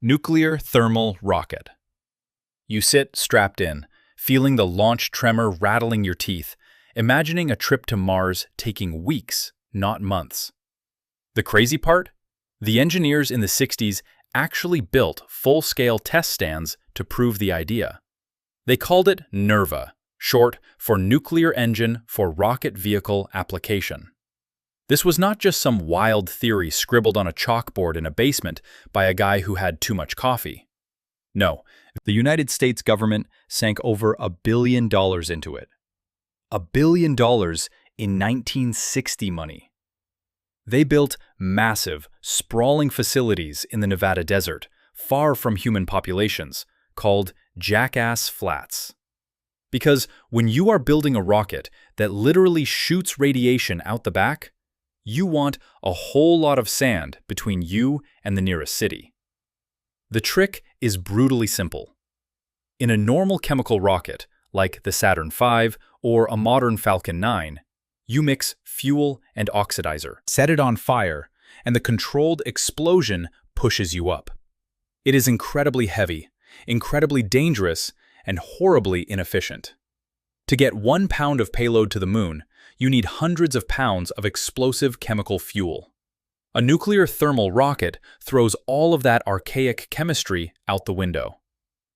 Nuclear thermal rocket. You sit strapped in, feeling the launch tremor rattling your teeth, imagining a trip to Mars taking weeks, not months. The crazy part? The engineers in the 60s actually built full-scale test stands to prove the idea. They called it NERVA, short for Nuclear Engine for Rocket Vehicle Application. This was not just some wild theory scribbled on a chalkboard in a basement by a guy who had too much coffee. No, the United States government sank over $1 billion into it. $1 billion in 1960 money. They built massive, sprawling facilities in the Nevada desert, far from human populations, called Jackass Flats. Because when you are building a rocket that literally shoots radiation out the back, you want a whole lot of sand between you and the nearest city. The trick is brutally simple. In a normal chemical rocket, like the Saturn V or a modern Falcon 9, you mix fuel and oxidizer, set it on fire, and the controlled explosion pushes you up. It is incredibly heavy, incredibly dangerous, and horribly inefficient. To get 1 pound of payload to the moon, you need hundreds of pounds of explosive chemical fuel. A nuclear thermal rocket throws all of that archaic chemistry out the window.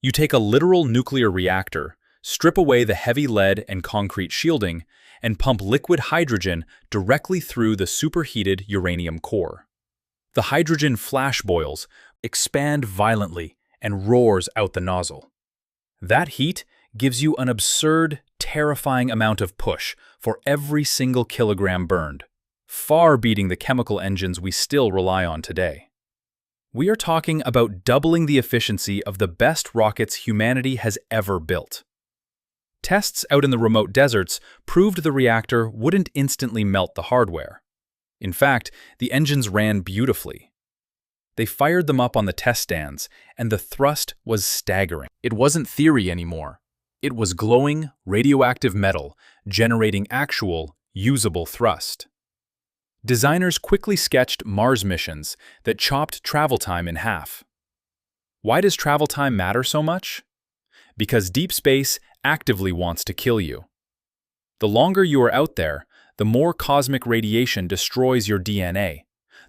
You take a literal nuclear reactor, strip away the heavy lead and concrete shielding, and pump liquid hydrogen directly through the superheated uranium core. The hydrogen flash boils, expand violently, and roars out the nozzle. That heat gives you an absurd, terrifying amount of push for every single kilogram burned, far beating the chemical engines we still rely on today. We are talking about doubling the efficiency of the best rockets humanity has ever built. Tests out in the remote deserts proved the reactor wouldn't instantly melt the hardware. In fact, the engines ran beautifully. They fired them up on the test stands, and the thrust was staggering. It wasn't theory anymore. It was glowing, radioactive metal, generating actual, usable thrust. Designers quickly sketched Mars missions that chopped travel time in half. Why does travel time matter so much? Because deep space actively wants to kill you. The longer you are out there, the more cosmic radiation destroys your DNA,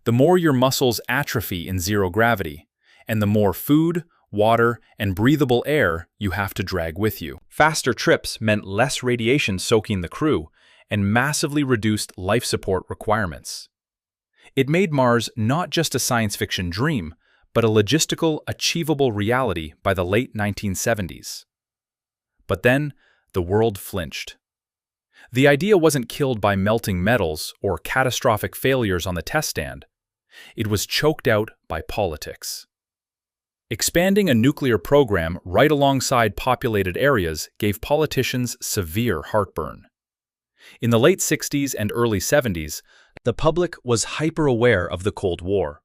the more your muscles atrophy in zero gravity, and the more food, water, and breathable air you have to drag with you. Faster trips meant less radiation soaking the crew and massively reduced life support requirements. It made Mars not just a science fiction dream, but a logistical, achievable reality by the late 1970s. But then, the world flinched. The idea wasn't killed by melting metals or catastrophic failures on the test stand. It was choked out by politics. Expanding a nuclear program right alongside populated areas gave politicians severe heartburn. In the late 60s and early 70s, the public was hyper-aware of the Cold War.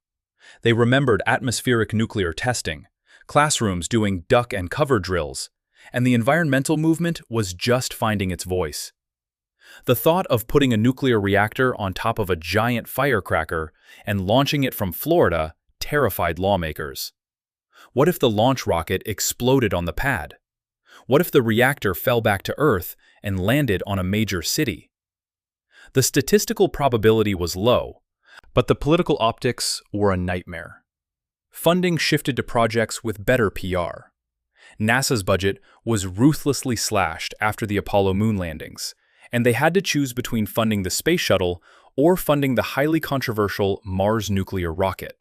They remembered atmospheric nuclear testing, classrooms doing duck and cover drills, and the environmental movement was just finding its voice. The thought of putting a nuclear reactor on top of a giant firecracker and launching it from Florida terrified lawmakers. What if the launch rocket exploded on the pad? What if the reactor fell back to Earth and landed on a major city? The statistical probability was low, but the political optics were a nightmare. Funding shifted to projects with better PR. NASA's budget was ruthlessly slashed after the Apollo moon landings, and they had to choose between funding the space shuttle or funding the highly controversial Mars nuclear rocket.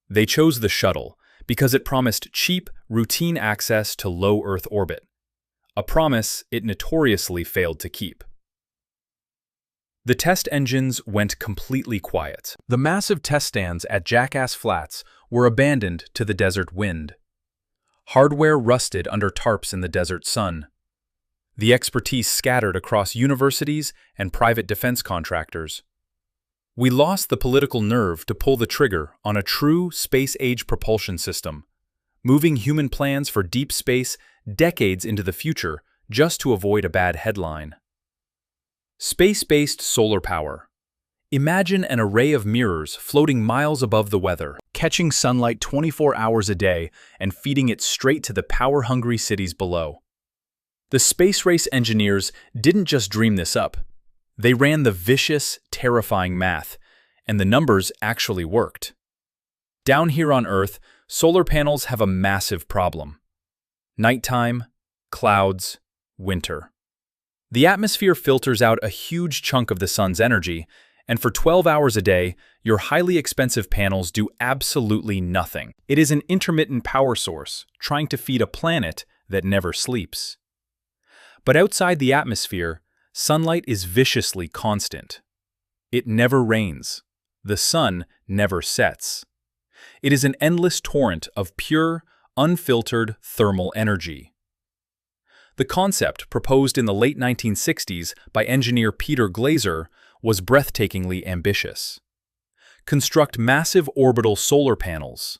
They chose the shuttle because it promised cheap, routine access to low Earth orbit, a promise it notoriously failed to keep. The test engines went completely quiet. The massive test stands at Jackass Flats were abandoned to the desert wind. Hardware rusted under tarps in the desert sun. The expertise scattered across universities and private defense contractors. We lost the political nerve to pull the trigger on a true space-age propulsion system, moving human plans for deep space decades into the future just to avoid a bad headline. Space-based solar power. Imagine an array of mirrors floating miles above the weather, catching sunlight 24 hours a day and feeding it straight to the power-hungry cities below. The space race engineers didn't just dream this up. They ran the vicious, terrifying math, and the numbers actually worked. Down here on Earth, solar panels have a massive problem. Nighttime, clouds, winter. The atmosphere filters out a huge chunk of the sun's energy, and for 12 hours a day, your highly expensive panels do absolutely nothing. It is an intermittent power source, trying to feed a planet that never sleeps. But outside the atmosphere, sunlight is viciously constant. It never rains. The sun never sets. It is an endless torrent of pure, unfiltered thermal energy. The concept, proposed in the late 1960s by engineer Peter Glaser, was breathtakingly ambitious. Construct massive orbital solar panels,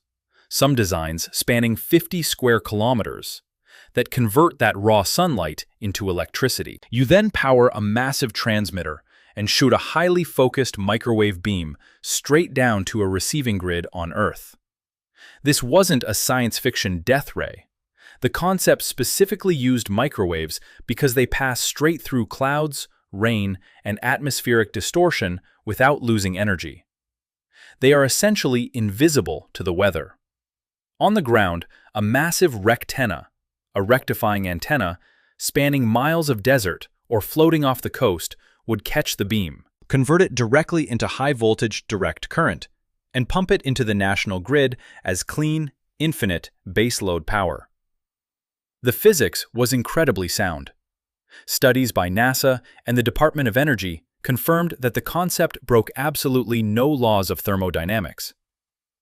some designs spanning 50 square kilometers, that convert that raw sunlight into electricity. You then power a massive transmitter and shoot a highly focused microwave beam straight down to a receiving grid on Earth. This wasn't a science fiction death ray. The concept specifically used microwaves because they pass straight through clouds, rain, and atmospheric distortion without losing energy. They are essentially invisible to the weather. On the ground, a massive rectenna, a rectifying antenna, spanning miles of desert or floating off the coast, would catch the beam, convert it directly into high-voltage direct current, and pump it into the national grid as clean, infinite baseload power. The physics was incredibly sound. Studies by NASA and the Department of Energy confirmed that the concept broke absolutely no laws of thermodynamics.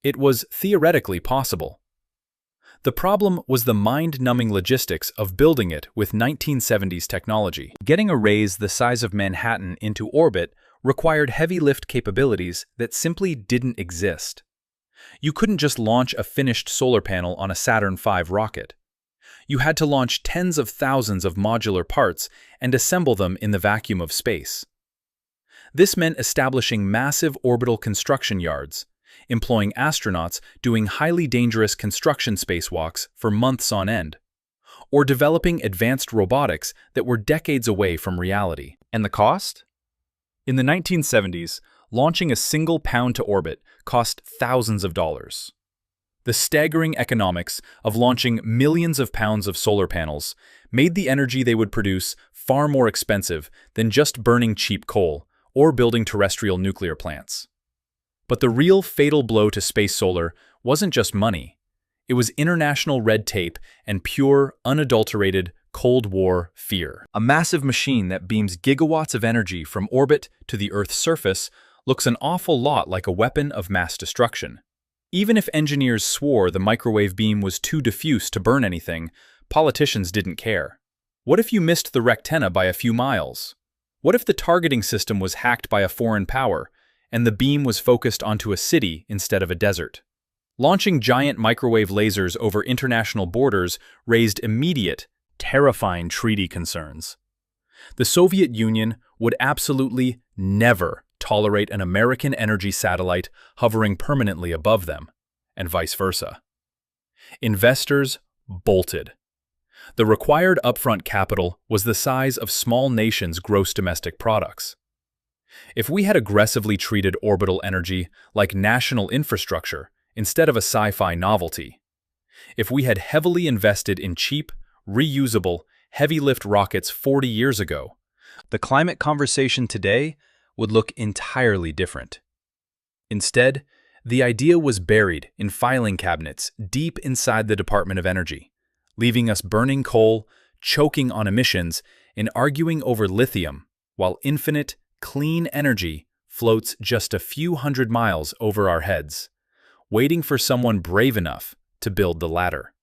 It was theoretically possible. The problem was the mind-numbing logistics of building it with 1970s technology. Getting arrays the size of Manhattan into orbit required heavy lift capabilities that simply didn't exist. You couldn't just launch a finished solar panel on a Saturn V rocket. You had to launch tens of thousands of modular parts and assemble them in the vacuum of space. This meant establishing massive orbital construction yards, employing astronauts doing highly dangerous construction spacewalks for months on end, or developing advanced robotics that were decades away from reality. And the cost? In the 1970s, launching a single pound to orbit cost thousands of dollars. The staggering economics of launching millions of pounds of solar panels made the energy they would produce far more expensive than just burning cheap coal or building terrestrial nuclear plants. But the real fatal blow to space solar wasn't just money. It was international red tape and pure, unadulterated Cold War fear. A massive machine that beams gigawatts of energy from orbit to the Earth's surface looks an awful lot like a weapon of mass destruction. Even if engineers swore the microwave beam was too diffuse to burn anything, politicians didn't care. What if you missed the rectenna by a few miles? What if the targeting system was hacked by a foreign power, and the beam was focused onto a city instead of a desert? Launching giant microwave lasers over international borders raised immediate, terrifying treaty concerns. The Soviet Union would absolutely never tolerate an American energy satellite hovering permanently above them, and vice versa. Investors bolted. The required upfront capital was the size of small nations' gross domestic products. If we had aggressively treated orbital energy like national infrastructure instead of a sci-fi novelty, if we had heavily invested in cheap, reusable, heavy-lift rockets 40 years ago, the climate conversation today would look entirely different. Instead, the idea was buried in filing cabinets deep inside the Department of Energy, leaving us burning coal, choking on emissions, and arguing over lithium, while infinite, clean energy floats just a few hundred miles over our heads, waiting for someone brave enough to build the ladder.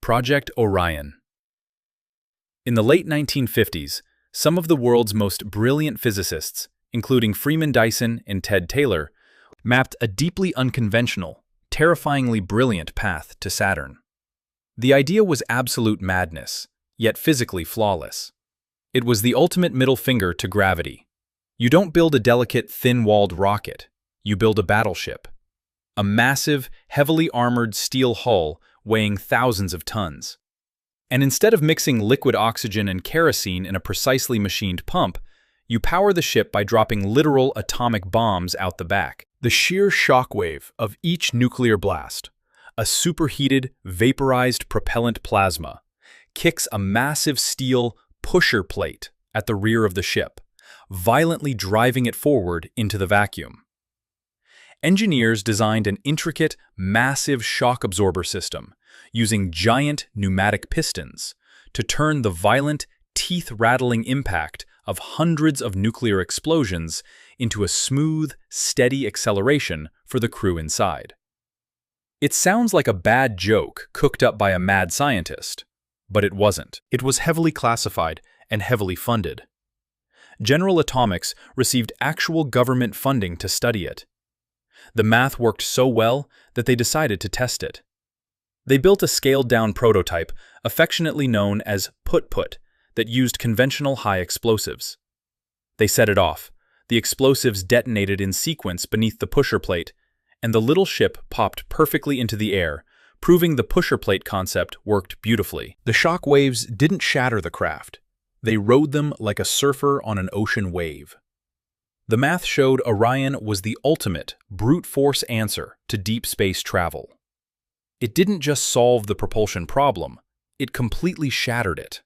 Project Orion. In the late 1950s, some of the world's most brilliant physicists, including Freeman Dyson and Ted Taylor, mapped a deeply unconventional, terrifyingly brilliant path to Saturn. The idea was absolute madness, yet physically flawless. It was the ultimate middle finger to gravity. You don't build a delicate, thin-walled rocket. You build a battleship. A massive, heavily armored steel hull weighing thousands of tons. And instead of mixing liquid oxygen and kerosene in a precisely machined pump, you power the ship by dropping literal atomic bombs out the back. The sheer shockwave of each nuclear blast, a superheated, vaporized propellant plasma, kicks a massive steel pusher plate at the rear of the ship, violently driving it forward into the vacuum. Engineers designed an intricate, massive shock absorber system using giant pneumatic pistons to turn the violent, teeth-rattling impact of hundreds of nuclear explosions into a smooth, steady acceleration for the crew inside. It sounds like a bad joke cooked up by a mad scientist, but it wasn't. It was heavily classified and heavily funded. General Atomics received actual government funding to study it. The math worked so well that they decided to test it. They built a scaled-down prototype, affectionately known as Put-Put, that used conventional high explosives. They set it off. The explosives detonated in sequence beneath the pusher plate, and the little ship popped perfectly into the air, proving the pusher plate concept worked beautifully. The shock waves didn't shatter the craft. They rode them like a surfer on an ocean wave. The math showed Orion was the ultimate brute force answer to deep space travel. It didn't just solve the propulsion problem, it completely shattered it.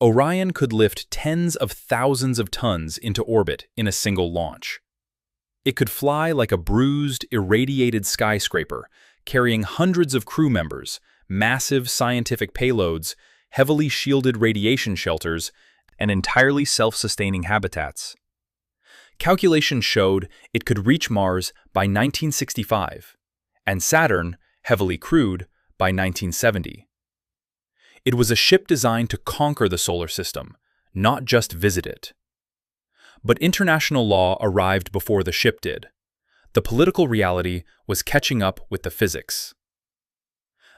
Orion could lift tens of thousands of tons into orbit in a single launch. It could fly like a bruised, irradiated skyscraper, carrying hundreds of crew members, massive scientific payloads, heavily shielded radiation shelters, and entirely self-sustaining habitats. Calculations showed it could reach Mars by 1965, and Saturn, heavily crewed, by 1970. It was a ship designed to conquer the solar system, not just visit it. But international law arrived before the ship did. The political reality was catching up with the physics.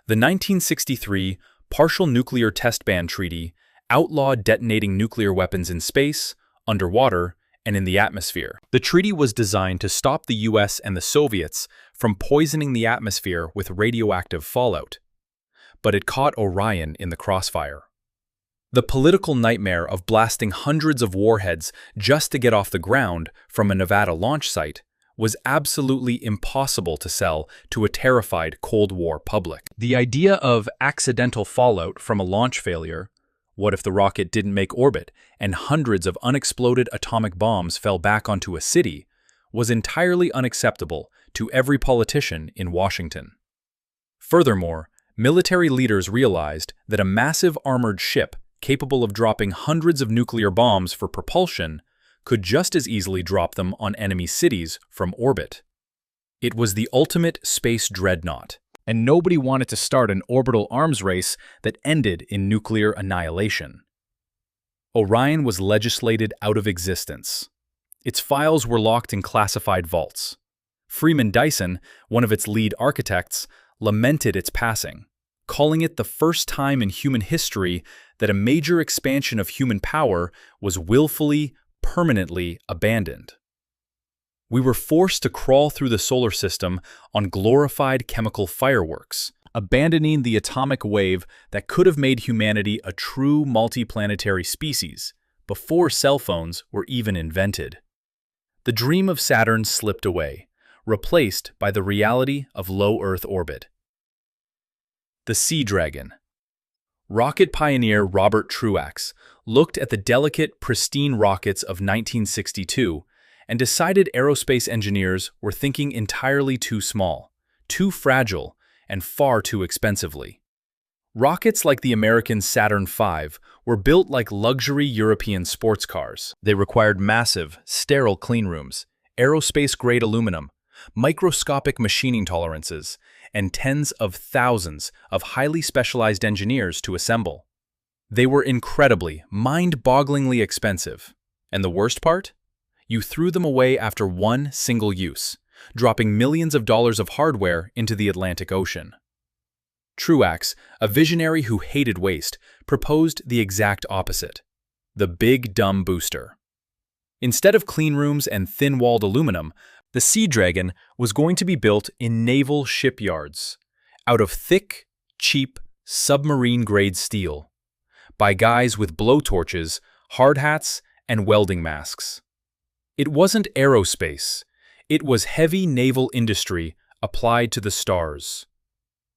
The 1963 Partial Nuclear Test Ban Treaty outlawed detonating nuclear weapons in space, underwater, and in the atmosphere. The treaty was designed to stop the US and the Soviets from poisoning the atmosphere with radioactive fallout. But it caught Orion in the crossfire. The political nightmare of blasting hundreds of warheads just to get off the ground from a Nevada launch site was absolutely impossible to sell to a terrified Cold War public. The idea of accidental fallout from a launch failure, what if the rocket didn't make orbit and hundreds of unexploded atomic bombs fell back onto a city, was entirely unacceptable to every politician in Washington. Furthermore, military leaders realized that a massive armored ship capable of dropping hundreds of nuclear bombs for propulsion could just as easily drop them on enemy cities from orbit. It was the ultimate space dreadnought, and nobody wanted to start an orbital arms race that ended in nuclear annihilation. Orion was legislated out of existence. Its files were locked in classified vaults. Freeman Dyson, one of its lead architects, lamented its passing, calling it the first time in human history that a major expansion of human power was willfully, permanently abandoned. We were forced to crawl through the solar system on glorified chemical fireworks, abandoning the atomic wave that could have made humanity a true multiplanetary species before cell phones were even invented. The dream of Saturn slipped away, replaced by the reality of low Earth orbit. The Sea Dragon. Rocket pioneer Robert Truax looked at the delicate, pristine rockets of 1962 and decided aerospace engineers were thinking entirely too small, too fragile, and far too expensively. Rockets like the American Saturn V were built like luxury European sports cars. They required massive, sterile cleanrooms, aerospace-grade aluminum, microscopic machining tolerances, and tens of thousands of highly specialized engineers to assemble. They were incredibly, mind-bogglingly expensive. And the worst part? You threw them away after one single use, dropping millions of dollars of hardware into the Atlantic Ocean. Truax, a visionary who hated waste, proposed the exact opposite: the Big Dumb Booster. Instead of clean rooms and thin-walled aluminum, the Sea Dragon was going to be built in naval shipyards, out of thick, cheap, submarine-grade steel, by guys with blowtorches, hard hats, and welding masks. It wasn't aerospace. It was heavy naval industry applied to the stars.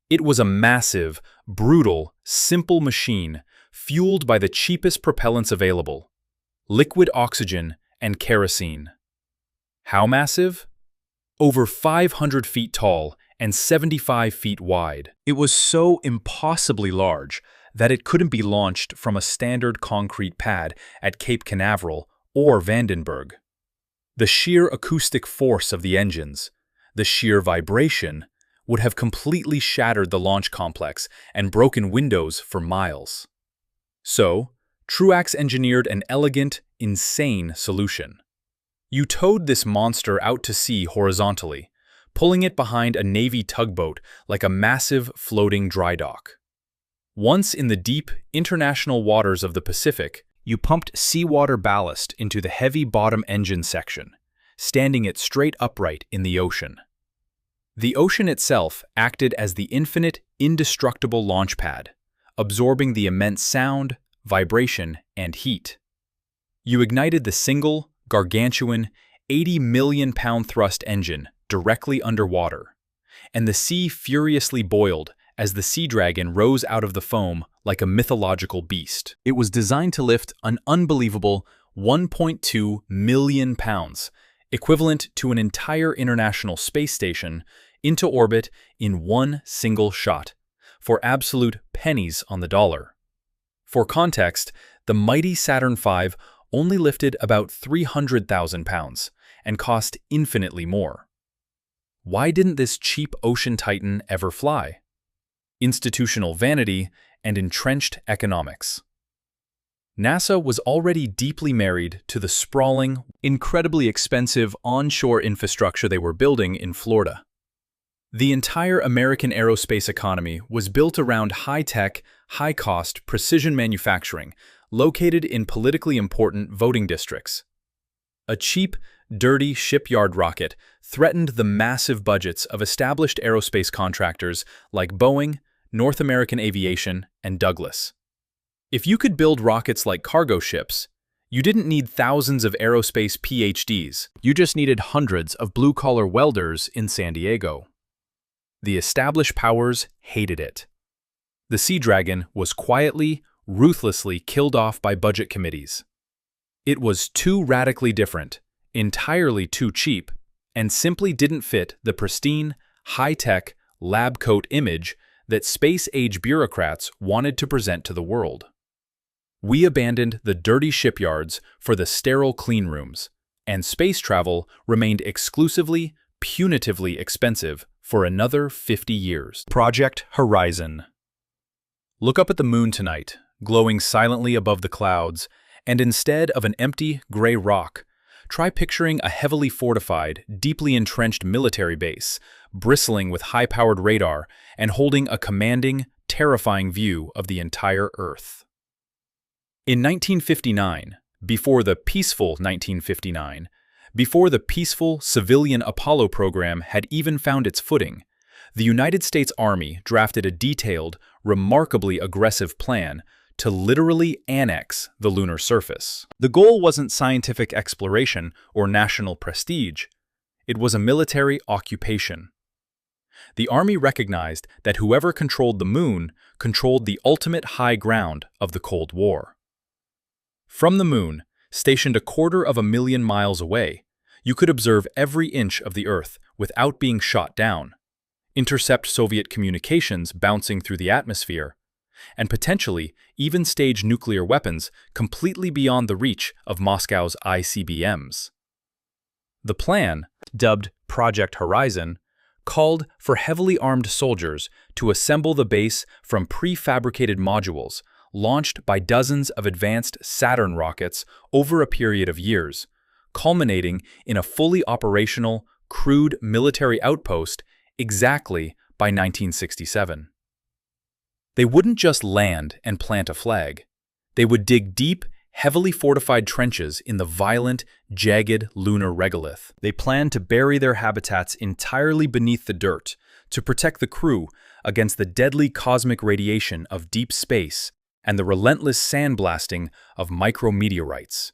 It was a massive, brutal, simple machine fueled by the cheapest propellants available: liquid oxygen and kerosene. How massive? Over 500 feet tall and 75 feet wide. It was so impossibly large that it couldn't be launched from a standard concrete pad at Cape Canaveral or Vandenberg. The sheer acoustic force of the engines, the sheer vibration, would have completely shattered the launch complex and broken windows for miles. So, Truax engineered an elegant, insane solution. You towed this monster out to sea horizontally, pulling it behind a Navy tugboat like a massive floating dry dock. Once in the deep, international waters of the Pacific, you pumped seawater ballast into the heavy bottom engine section, standing it straight upright in the ocean. The ocean itself acted as the infinite, indestructible launch pad, absorbing the immense sound, vibration, and heat. You ignited the single, gargantuan, 80-million-pound thrust engine directly underwater, and the sea furiously boiled as the Sea Dragon rose out of the foam like a mythological beast. It was designed to lift an unbelievable 1.2 million pounds, equivalent to an entire international space station, into orbit in one single shot, for absolute pennies on the dollar. For context, the mighty Saturn V only lifted about 300,000 pounds and cost infinitely more. Why didn't this cheap ocean titan ever fly? Institutional vanity and entrenched economics. NASA was already deeply married to the sprawling, incredibly expensive onshore infrastructure they were building in Florida. The entire American aerospace economy was built around high-tech, high-cost precision manufacturing located in politically important voting districts. A cheap, dirty shipyard rocket threatened the massive budgets of established aerospace contractors like Boeing, North American Aviation, and Douglas. If you could build rockets like cargo ships, you didn't need thousands of aerospace PhDs. You just needed hundreds of blue-collar welders in San Diego. The established powers hated it. The Sea Dragon was quietly, ruthlessly killed off by budget committees. It was too radically different, entirely too cheap, and simply didn't fit the pristine, high-tech, lab-coat image that space-age bureaucrats wanted to present to the world. We abandoned the dirty shipyards for the sterile clean rooms, and space travel remained exclusively, punitively expensive for another 50 years. Project Horizon. Look up at the moon tonight, glowing silently above the clouds, and instead of an empty, gray rock, try picturing a heavily fortified, deeply entrenched military base, bristling with high-powered radar and holding a commanding, terrifying view of the entire Earth. In 1959, before the peaceful 1959, before the peaceful civilian Apollo program had even found its footing, the United States Army drafted a detailed, remarkably aggressive plan to literally annex the lunar surface. The goal wasn't scientific exploration or national prestige. It was a military occupation. The Army recognized that whoever controlled the moon controlled the ultimate high ground of the Cold War. From the moon, stationed 250,000 miles away, you could observe every inch of the Earth without being shot down, intercept Soviet communications bouncing through the atmosphere, and potentially even stage nuclear weapons completely beyond the reach of Moscow's ICBMs. The plan, dubbed Project Horizon, called for heavily armed soldiers to assemble the base from prefabricated modules launched by dozens of advanced Saturn rockets over a period of years, culminating in a fully operational, crude military outpost exactly by 1967. They wouldn't just land and plant a flag. They would dig deep, heavily fortified trenches in the violent, jagged lunar regolith. They planned to bury their habitats entirely beneath the dirt to protect the crew against the deadly cosmic radiation of deep space and the relentless sandblasting of micrometeorites.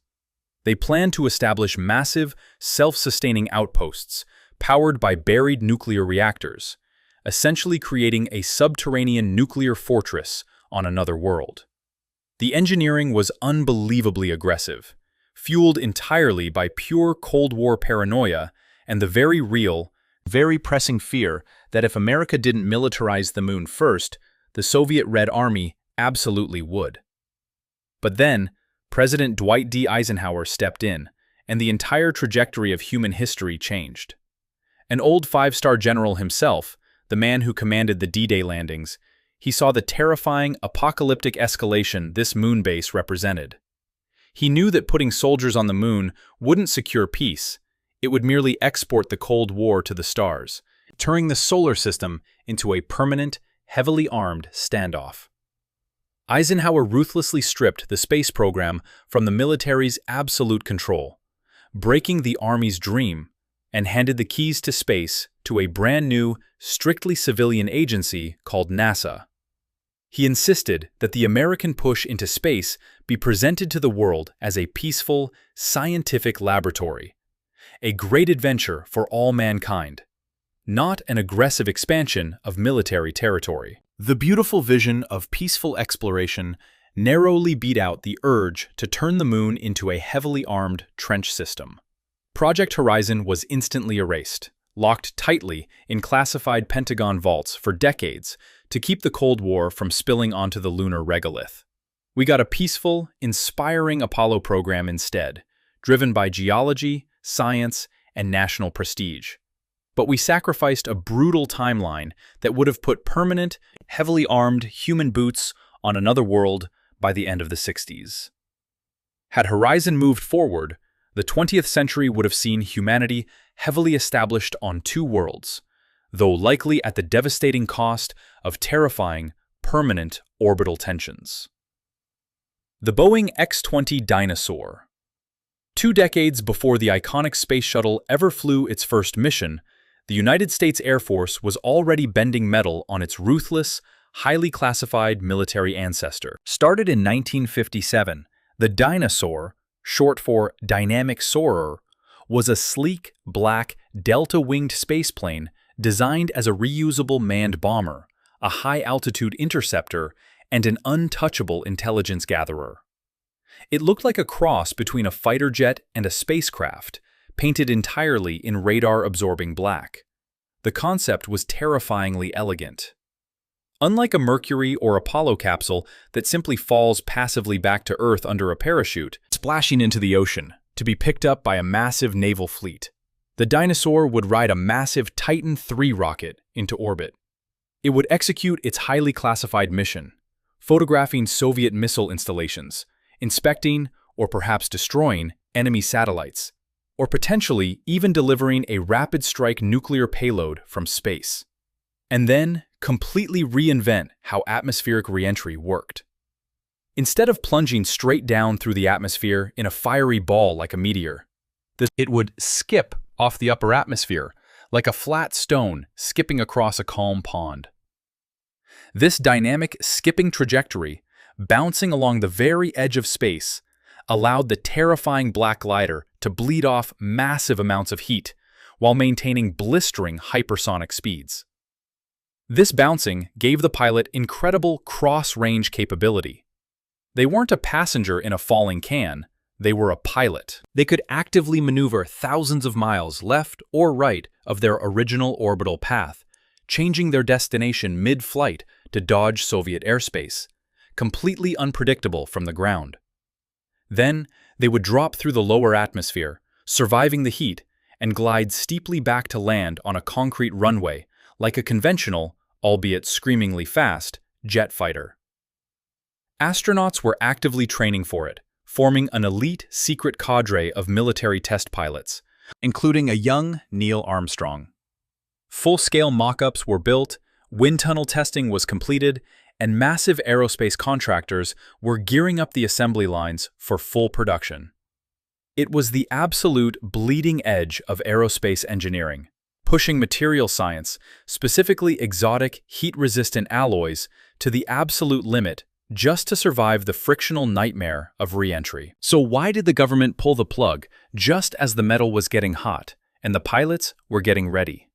They planned to establish massive, self-sustaining outposts powered by buried nuclear reactors, essentially creating a subterranean nuclear fortress on another world. The engineering was unbelievably aggressive, fueled entirely by pure Cold War paranoia and the very real, very pressing fear that if America didn't militarize the moon first, the Soviet Red Army absolutely would. But then, President Dwight D. Eisenhower stepped in, and the entire trajectory of human history changed. An old five-star general himself, the man who commanded the D-Day landings, he saw the terrifying, apocalyptic escalation this moon base represented. He knew that putting soldiers on the moon wouldn't secure peace. It would merely export the Cold War to the stars, turning the solar system into a permanent, heavily armed standoff. Eisenhower ruthlessly stripped the space program from the military's absolute control, breaking the Army's dream, and handed the keys to space to a brand new, strictly civilian agency called NASA. He insisted that the American push into space be presented to the world as a peaceful, scientific laboratory, a great adventure for all mankind, not an aggressive expansion of military territory. The beautiful vision of peaceful exploration narrowly beat out the urge to turn the moon into a heavily armed trench system. Project Horizon was instantly erased, locked tightly in classified Pentagon vaults for decades to keep the Cold War from spilling onto the lunar regolith. We got a peaceful, inspiring Apollo program instead, driven by geology, science, and national prestige. But we sacrificed a brutal timeline that would have put permanent, heavily armed human boots on another world by the end of the 60s. Had Horizon moved forward, the 20th century would have seen humanity heavily established on two worlds, though likely at the devastating cost of terrifying, permanent orbital tensions. The Boeing X-20 Dyna-Soar. 2 decades before the iconic space shuttle ever flew its first mission, the United States Air Force was already bending metal on its ruthless, highly classified military ancestor. Started in 1957, the Dyna-Soar, short for Dynamic Soarer, was a sleek, black, delta-winged spaceplane designed as a reusable manned bomber, a high-altitude interceptor, and an untouchable intelligence gatherer. It looked like a cross between a fighter jet and a spacecraft, painted entirely in radar-absorbing black. The concept was terrifyingly elegant. Unlike a Mercury or Apollo capsule that simply falls passively back to Earth under a parachute, splashing into the ocean, to be picked up by a massive naval fleet, the Dyna-Soar would ride a massive Titan III rocket into orbit. It would execute its highly classified mission, photographing Soviet missile installations, inspecting or perhaps destroying enemy satellites, or potentially even delivering a rapid-strike nuclear payload from space. And then completely reinvent how atmospheric reentry worked. Instead of plunging straight down through the atmosphere in a fiery ball like a meteor, it would skip off the upper atmosphere like a flat stone skipping across a calm pond. This dynamic skipping trajectory, bouncing along the very edge of space, allowed the terrifying black glider to bleed off massive amounts of heat while maintaining blistering hypersonic speeds. This bouncing gave the pilot incredible cross-range capability. They weren't a passenger in a falling can, they were a pilot. They could actively maneuver thousands of miles left or right of their original orbital path, changing their destination mid-flight to dodge Soviet airspace, completely unpredictable from the ground. Then, they would drop through the lower atmosphere, surviving the heat, and glide steeply back to land on a concrete runway, like a conventional, albeit screamingly fast, jet fighter. Astronauts were actively training for it, forming an elite secret cadre of military test pilots, including a young Neil Armstrong. Full-scale mock-ups were built, wind tunnel testing was completed, and massive aerospace contractors were gearing up the assembly lines for full production. It was the absolute bleeding edge of aerospace engineering, pushing material science, specifically exotic, heat-resistant alloys, to the absolute limit just to survive the frictional nightmare of re-entry. So why did the government pull the plug just as the metal was getting hot and the pilots were getting ready?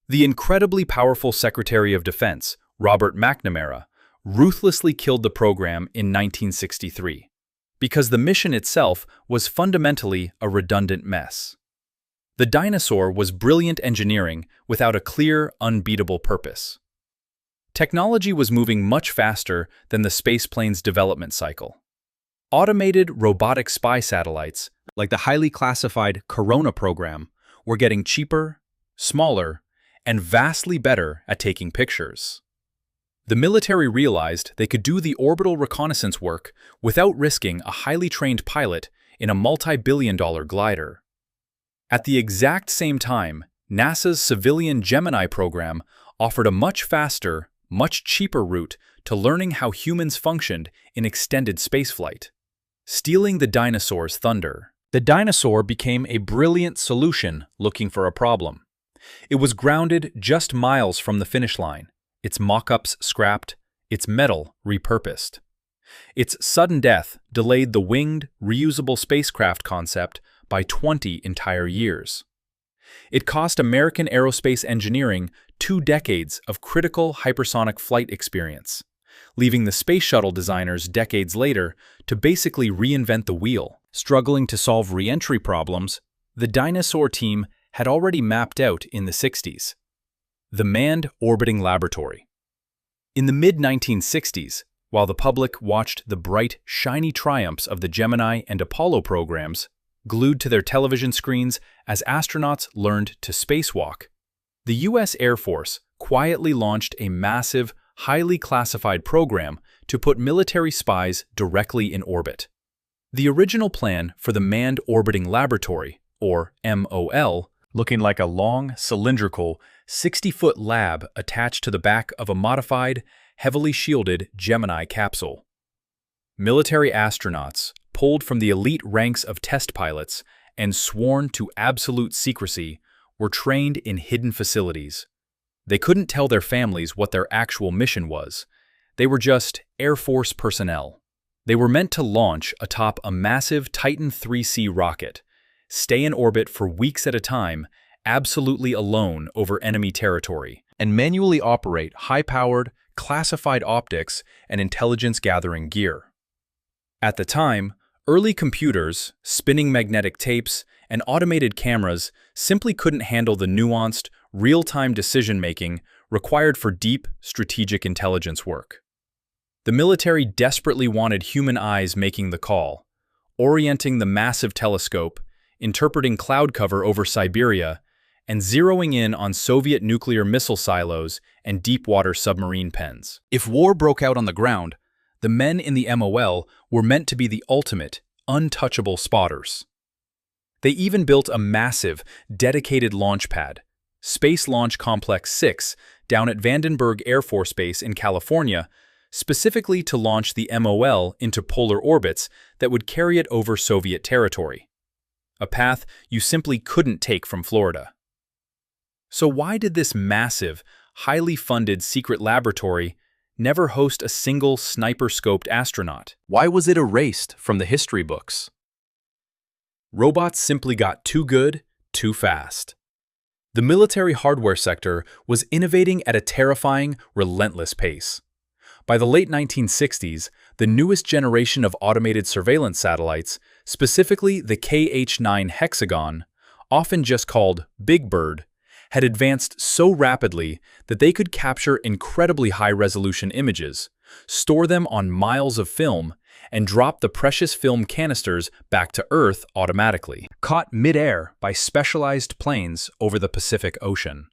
The incredibly powerful Secretary of Defense, Robert McNamara, ruthlessly killed the program in 1963 because the mission itself was fundamentally a redundant mess. The Dyna-Soar was brilliant engineering without a clear, unbeatable purpose. Technology was moving much faster than the spaceplane's development cycle. Automated robotic spy satellites, like the highly classified Corona program, were getting cheaper, smaller, and vastly better at taking pictures. The military realized they could do the orbital reconnaissance work without risking a highly trained pilot in a multi-billion-dollar glider. At the exact same time, NASA's civilian Gemini program offered a much faster, much cheaper route to learning how humans functioned in extended spaceflight, stealing the Dyna-Soar's thunder. The Dyna-Soar became a brilliant solution looking for a problem. It was grounded just miles from the finish line, its mock-ups scrapped, its metal repurposed. Its sudden death delayed the winged, reusable spacecraft concept by 20 entire years. It cost American aerospace engineering 2 decades of critical hypersonic flight experience, leaving the space shuttle designers decades later to basically reinvent the wheel. Struggling to solve re-entry problems, the Dyna-Soar team had already mapped out in the 60s. The Manned Orbiting Laboratory. In the mid-1960s, while the public watched the bright, shiny triumphs of the Gemini and Apollo programs, glued to their television screens as astronauts learned to spacewalk, the U.S. Air Force quietly launched a massive, highly classified program to put military spies directly in orbit. The original plan for the Manned Orbiting Laboratory, or MOL, looking like a long, cylindrical, 60-foot lab attached to the back of a modified, heavily shielded Gemini capsule. Military astronauts, pulled from the elite ranks of test pilots and sworn to absolute secrecy, were trained in hidden facilities. They couldn't tell their families what their actual mission was. They were just Air Force personnel. They were meant to launch atop a massive Titan 3C rocket, stay in orbit for weeks at a time, absolutely alone over enemy territory, and manually operate high-powered, classified optics and intelligence-gathering gear. At the time, early computers, spinning magnetic tapes, and automated cameras simply couldn't handle the nuanced, real-time decision-making required for deep, strategic intelligence work. The military desperately wanted human eyes making the call, orienting the massive telescope, interpreting cloud cover over Siberia, and zeroing in on Soviet nuclear missile silos and deep-water submarine pens. If war broke out on the ground, the men in the MOL were meant to be the ultimate, untouchable spotters. They even built a massive, dedicated launch pad, Space Launch Complex 6, down at Vandenberg Air Force Base in California, specifically to launch the MOL into polar orbits that would carry it over Soviet territory, a path you simply couldn't take from Florida. So why did this massive, highly funded secret laboratory never host a single sniper-scoped astronaut? Why was it erased from the history books? Robots simply got too good, too fast. The military hardware sector was innovating at a terrifying, relentless pace. By the late 1960s, the newest generation of automated surveillance satellites, specifically the KH-9 Hexagon, often just called Big Bird, had advanced so rapidly that they could capture incredibly high-resolution images, store them on miles of film, and drop the precious film canisters back to Earth automatically, caught mid-air by specialized planes over the Pacific Ocean.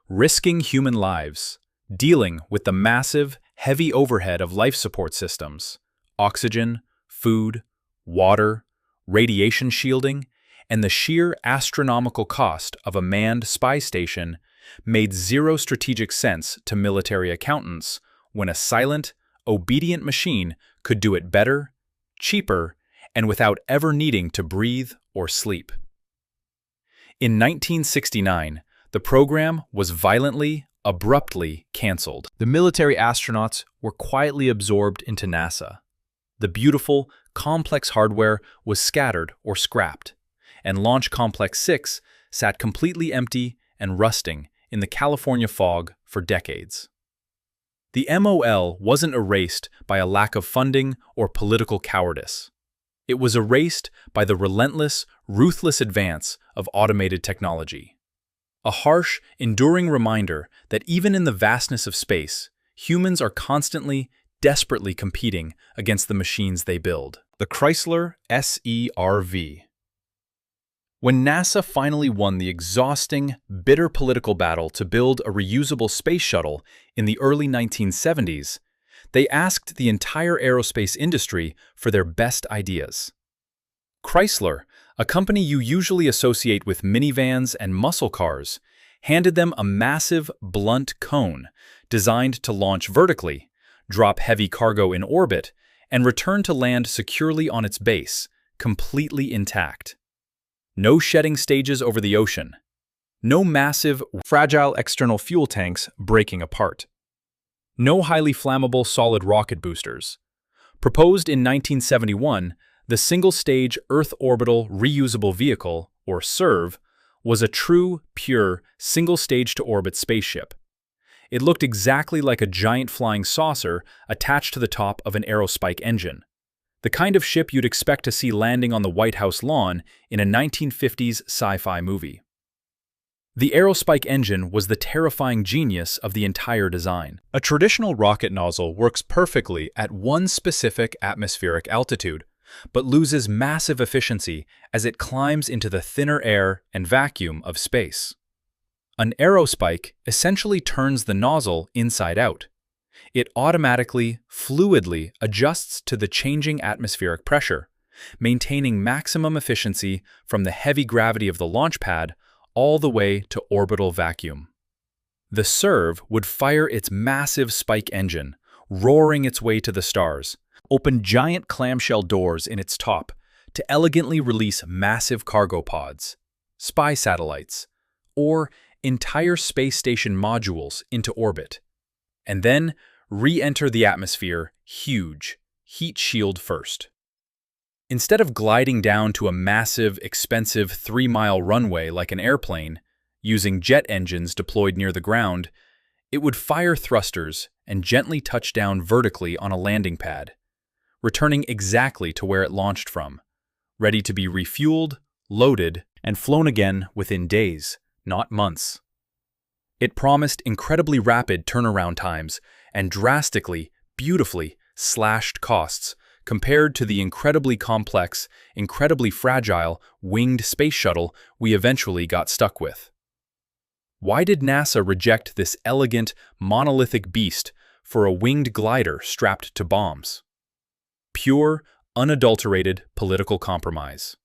Risking human lives, dealing with the massive, heavy overhead of life support systems, oxygen, food, water, radiation shielding, and the sheer astronomical cost of a manned spy station made zero strategic sense to military accountants when a silent, obedient machine could do it better, cheaper, and without ever needing to breathe or sleep. In 1969, the program was violently, abruptly canceled. The military astronauts were quietly absorbed into NASA. The beautiful, complex hardware was scattered or scrapped, and Launch Complex 6 sat completely empty and rusting in the California fog for decades. The MOL wasn't erased by a lack of funding or political cowardice. It was erased by the relentless, ruthless advance of automated technology. A harsh, enduring reminder that even in the vastness of space, humans are constantly, desperately competing against the machines they build. The Chrysler SERV. When NASA finally won the exhausting, bitter political battle to build a reusable space shuttle in the early 1970s, they asked the entire aerospace industry for their best ideas. Chrysler, a company you usually associate with minivans and muscle cars, handed them a massive, blunt cone designed to launch vertically, drop heavy cargo in orbit, and return to land securely on its base, completely intact. No shedding stages over the ocean. No massive, fragile external fuel tanks breaking apart. No highly flammable solid rocket boosters. Proposed in 1971, the single-stage Earth Orbital Reusable Vehicle, or SERV, was a true, pure, single-stage-to-orbit spaceship. It looked exactly like a giant flying saucer attached to the top of an aerospike engine. The kind of ship you'd expect to see landing on the White House lawn in a 1950s sci-fi movie. The aerospike engine was the terrifying genius of the entire design. A traditional rocket nozzle works perfectly at one specific atmospheric altitude, but loses massive efficiency as it climbs into the thinner air and vacuum of space. An aerospike essentially turns the nozzle inside out. It automatically, fluidly adjusts to the changing atmospheric pressure, maintaining maximum efficiency from the heavy gravity of the launch pad all the way to orbital vacuum. The SERV would fire its massive spike engine, roaring its way to the stars, open giant clamshell doors in its top to elegantly release massive cargo pods, spy satellites, or entire space station modules into orbit, and then re-enter the atmosphere huge, heat shield first. Instead of gliding down to a massive, expensive 3-mile runway like an airplane, using jet engines deployed near the ground, it would fire thrusters and gently touch down vertically on a landing pad, returning exactly to where it launched from, ready to be refueled, loaded, and flown again within days, not months. It promised incredibly rapid turnaround times and drastically, beautifully slashed costs compared to the incredibly complex, incredibly fragile, winged space shuttle we eventually got stuck with. Why did NASA reject this elegant, monolithic beast for a winged glider strapped to bombs? Pure, unadulterated political compromise.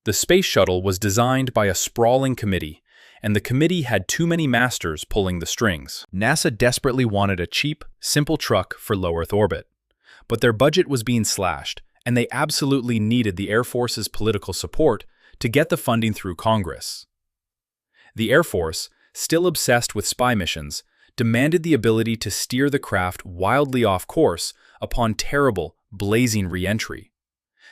The space shuttle was designed by a sprawling committee, and the committee had too many masters pulling the strings. NASA desperately wanted a cheap, simple truck for low Earth orbit. But their budget was being slashed, and they absolutely needed the Air Force's political support to get the funding through Congress. The Air Force, still obsessed with spy missions, demanded the ability to steer the craft wildly off course upon terrible, blazing re-entry.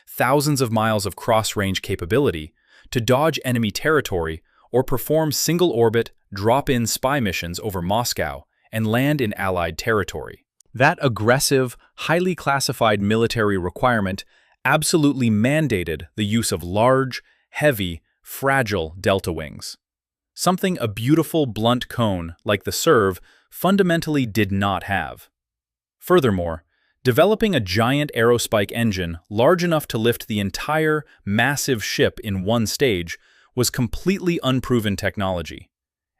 Thousands of miles of cross-range capability to dodge enemy territory or perform single-orbit, drop-in spy missions over Moscow and land in Allied territory. That aggressive, highly classified military requirement absolutely mandated the use of large, heavy, fragile delta wings. Something a beautiful blunt cone like the SERV fundamentally did not have. Furthermore, developing a giant aerospike engine large enough to lift the entire, massive ship in one stage was completely unproven technology,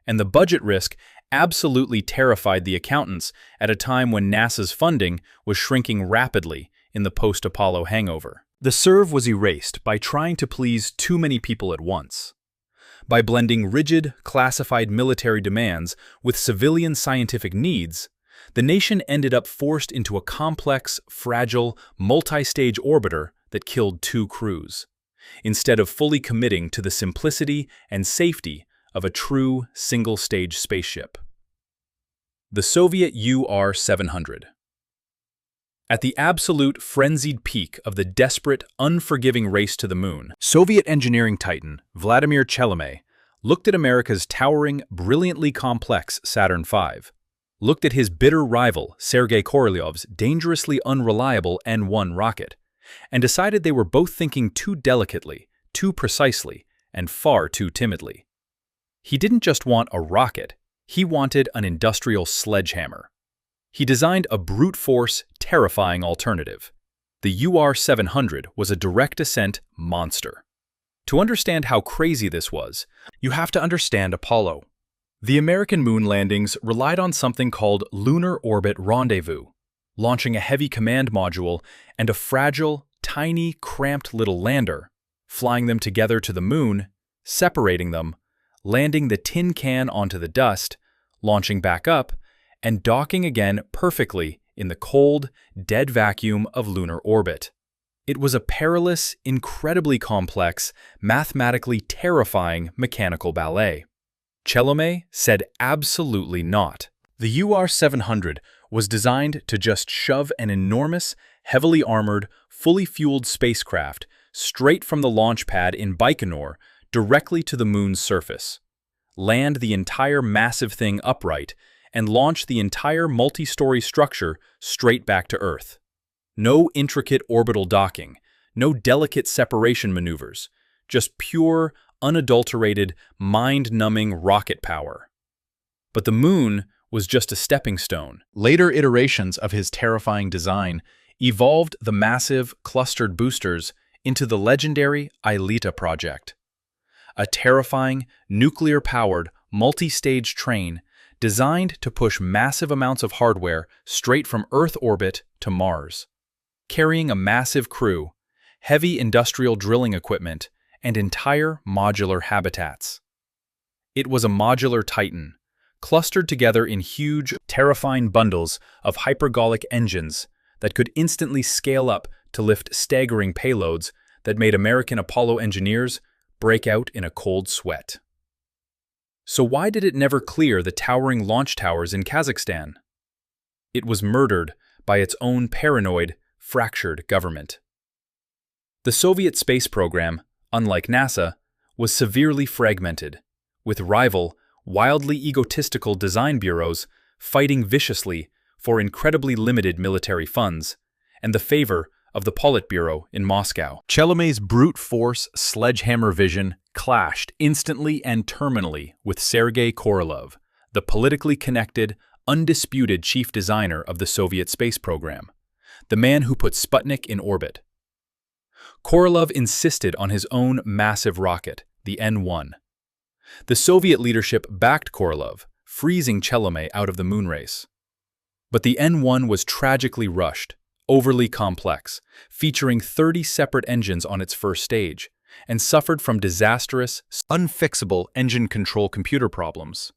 and the budget risk absolutely terrified the accountants at a time when NASA's funding was shrinking rapidly in the post-Apollo hangover. The SERV was erased by trying to please too many people at once. By blending rigid, classified military demands with civilian scientific needs, The nation ended up forced into a complex, fragile, multi-stage orbiter that killed 2 crews, instead of fully committing to the simplicity and safety of a true single-stage spaceship. The Soviet UR-700. At the absolute frenzied peak of the desperate, unforgiving race to the moon, Soviet engineering titan Vladimir Chelomey looked at America's towering, brilliantly complex Saturn V, looked at his bitter rival Sergei Korolyov's dangerously unreliable N-1 rocket, and decided they were both thinking too delicately, too precisely, and far too timidly. He didn't just want a rocket, he wanted an industrial sledgehammer. He designed a brute force, terrifying alternative. The UR-700 was a direct ascent monster. To understand how crazy this was, you have to understand Apollo. The American moon landings relied on something called lunar orbit rendezvous, launching a heavy command module and a fragile, tiny, cramped little lander, flying them together to the moon, separating them, landing the tin can onto the dust, launching back up, and docking again perfectly in the cold, dead vacuum of lunar orbit. It was a perilous, incredibly complex, mathematically terrifying mechanical ballet. Chelomey said absolutely not. The UR-700 was designed to just shove an enormous, heavily armored, fully fueled spacecraft straight from the launch pad in Baikonur directly to the moon's surface, land the entire massive thing upright, and launch the entire multi-story structure straight back to Earth. No intricate orbital docking, no delicate separation maneuvers, just pure, unadulterated, mind-numbing rocket power. But the moon was just a stepping stone. Later iterations of his terrifying design evolved the massive, clustered boosters into the legendary Ilita project, a terrifying, nuclear-powered, multi-stage train designed to push massive amounts of hardware straight from Earth orbit to Mars, carrying a massive crew, heavy industrial drilling equipment, and entire modular habitats. It was a modular titan, clustered together in huge, terrifying bundles of hypergolic engines that could instantly scale up to lift staggering payloads that made American Apollo engineers break out in a cold sweat. So why did it never clear the towering launch towers in Kazakhstan? It was murdered by its own paranoid, fractured government. The Soviet space program, unlike NASA, was severely fragmented, with rival, wildly egotistical design bureaus fighting viciously for incredibly limited military funds and the favor of the Politburo in Moscow. Chelomey's brute force sledgehammer vision clashed instantly and terminally with Sergei Korolev, the politically connected, undisputed chief designer of the Soviet space program, the man who put Sputnik in orbit. Korolev insisted on his own massive rocket, the N-1. The Soviet leadership backed Korolev, freezing Chelomey out of the moon race. But the N-1 was tragically rushed, overly complex, featuring 30 separate engines on its first stage, and suffered from disastrous, unfixable engine control computer problems.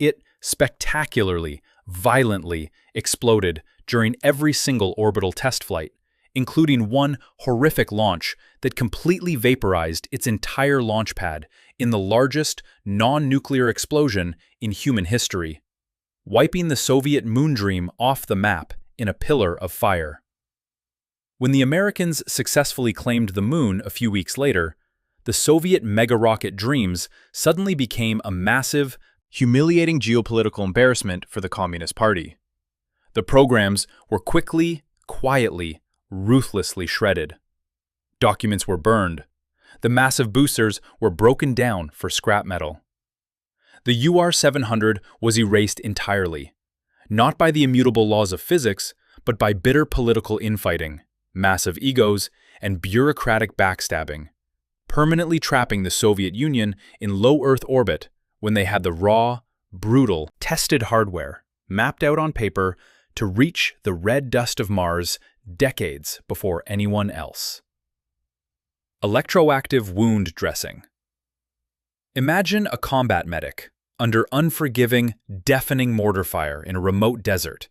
It spectacularly, violently exploded during every single orbital test flight, including one horrific launch that completely vaporized its entire launch pad in the largest non-nuclear explosion in human history, wiping the Soviet moon dream off the map in a pillar of fire. When the Americans successfully claimed the moon a few weeks later, the Soviet mega-rocket dreams suddenly became a massive, humiliating geopolitical embarrassment for the Communist Party. The programs were quickly, quietly, ruthlessly shredded. Documents were burned. The massive boosters were broken down for scrap metal. The UR-700 was erased entirely, not by the immutable laws of physics, but by bitter political infighting, massive egos, and bureaucratic backstabbing, permanently trapping the Soviet Union in low Earth orbit when they had the raw, brutal, tested hardware mapped out on paper to reach the red dust of Mars decades before anyone else. Electroactive wound dressing. Imagine a combat medic under unforgiving, deafening mortar fire in a remote desert,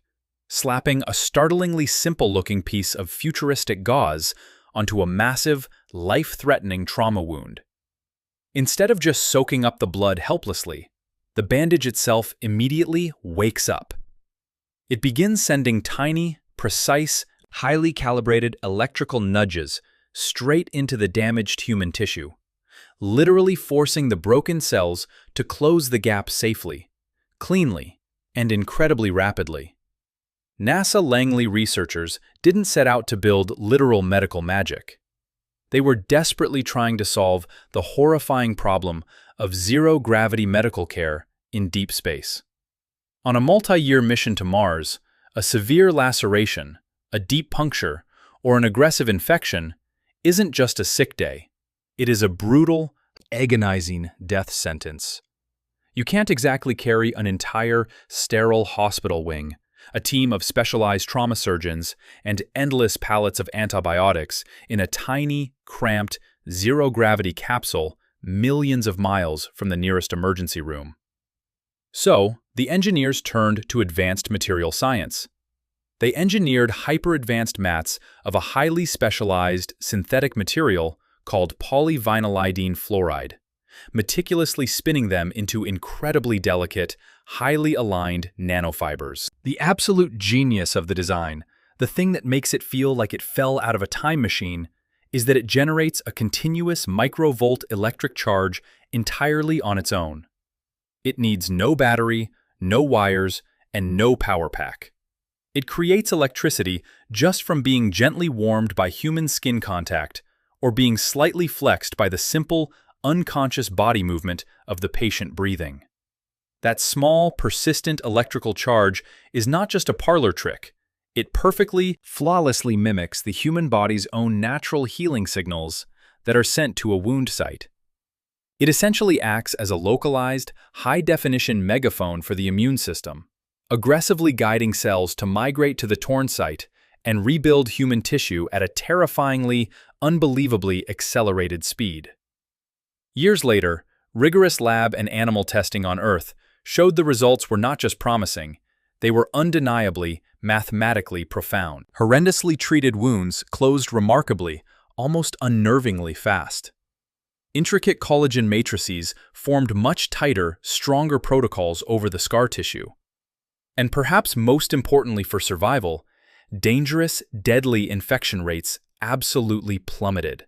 slapping a startlingly simple-looking piece of futuristic gauze onto a massive, life-threatening trauma wound. Instead of just soaking up the blood helplessly, the bandage itself immediately wakes up. It begins sending tiny, precise, highly calibrated electrical nudges straight into the damaged human tissue, literally forcing the broken cells to close the gap safely, cleanly, and incredibly rapidly. NASA Langley researchers didn't set out to build literal medical magic. They were desperately trying to solve the horrifying problem of zero-gravity medical care in deep space. On a multi-year mission to Mars, a severe laceration, a deep puncture, or an aggressive infection isn't just a sick day. It is a brutal, agonizing death sentence. You can't exactly carry an entire, sterile hospital wing, a team of specialized trauma surgeons, and endless pallets of antibiotics in a tiny, cramped, zero-gravity capsule millions of miles from the nearest emergency room. So, the engineers turned to advanced material science. They engineered hyper-advanced mats of a highly specialized synthetic material called polyvinylidene fluoride, meticulously spinning them into incredibly delicate, highly aligned nanofibers. The absolute genius of the design, the thing that makes it feel like it fell out of a time machine, is that it generates a continuous microvolt electric charge entirely on its own. It needs no battery, no wires, and no power pack. It creates electricity just from being gently warmed by human skin contact or being slightly flexed by the simple, unconscious body movement of the patient breathing. That small, persistent electrical charge is not just a parlor trick. It perfectly, flawlessly mimics the human body's own natural healing signals that are sent to a wound site. It essentially acts as a localized, high-definition megaphone for the immune system, aggressively guiding cells to migrate to the torn site and rebuild human tissue at a terrifyingly, unbelievably accelerated speed. Years later, rigorous lab and animal testing on Earth showed the results were not just promising, they were undeniably, mathematically profound. Horrendously treated wounds closed remarkably, almost unnervingly fast. Intricate collagen matrices formed much tighter, stronger protocols over the scar tissue. And perhaps most importantly for survival, dangerous, deadly infection rates absolutely plummeted.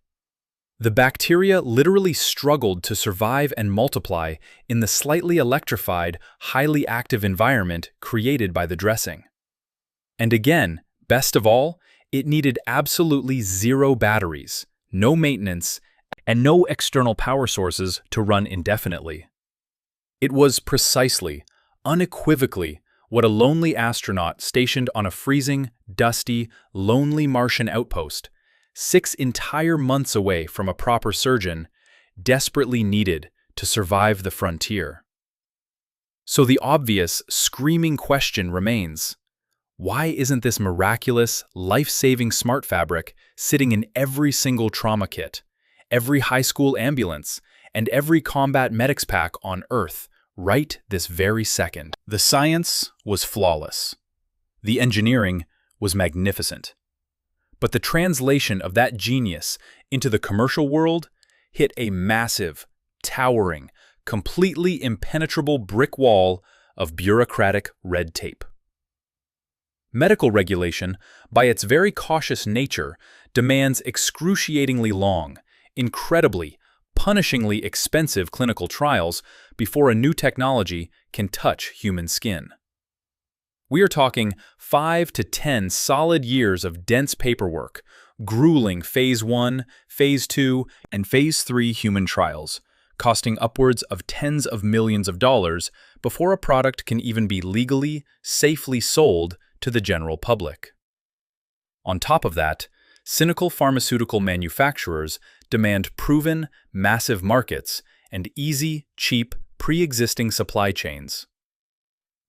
The bacteria literally struggled to survive and multiply in the slightly electrified, highly active environment created by the dressing. And again, best of all, it needed absolutely zero batteries, no maintenance, and no external power sources to run indefinitely. It was precisely, unequivocally, what a lonely astronaut stationed on a freezing, dusty, lonely Martian outpost, 6 entire months away from a proper surgeon, desperately needed to survive the frontier. So the obvious, screaming question remains, why isn't this miraculous, life-saving smart fabric sitting in every single trauma kit, every high school ambulance, and every combat medics pack on Earth right this very second? The science was flawless. The engineering was magnificent. But the translation of that genius into the commercial world hit a massive, towering, completely impenetrable brick wall of bureaucratic red tape. Medical regulation, by its very cautious nature, demands excruciatingly long, incredibly, punishingly expensive clinical trials before a new technology can touch human skin. We are talking 5 to 10 solid years of dense paperwork, grueling Phase 1, Phase 2, and Phase 3 human trials, costing upwards of tens of millions of dollars before a product can even be legally, safely sold to the general public. On top of that, cynical pharmaceutical manufacturers demand proven, massive markets and easy, cheap, pre-existing supply chains.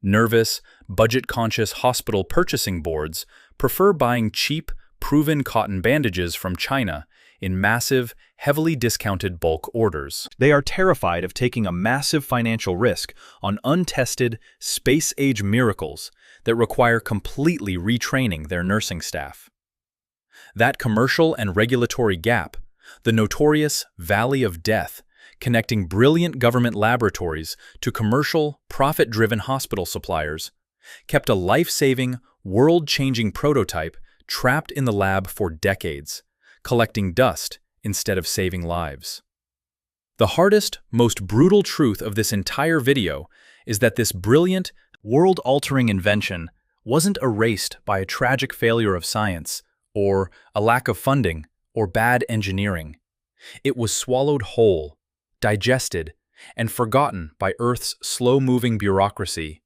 Nervous, budget-conscious hospital purchasing boards prefer buying cheap, proven cotton bandages from China in massive, heavily discounted bulk orders. They are terrified of taking a massive financial risk on untested, space-age miracles that require completely retraining their nursing staff. That commercial and regulatory gap, the notorious Valley of Death, connecting brilliant government laboratories to commercial, profit-driven hospital suppliers, kept a life-saving, world-changing prototype trapped in the lab for decades, collecting dust instead of saving lives. The hardest, most brutal truth of this entire video is that this brilliant, world-altering invention wasn't erased by a tragic failure of science, or a lack of funding, or bad engineering. It was swallowed whole, digested, and forgotten by Earth's slow-moving bureaucracy.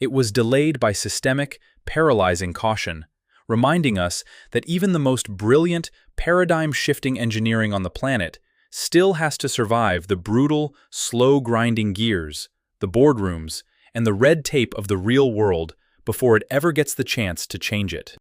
It was delayed by systemic, paralyzing caution, reminding us that even the most brilliant, paradigm-shifting engineering on the planet still has to survive the brutal, slow-grinding gears, the boardrooms, and the red tape of the real world before it ever gets the chance to change it.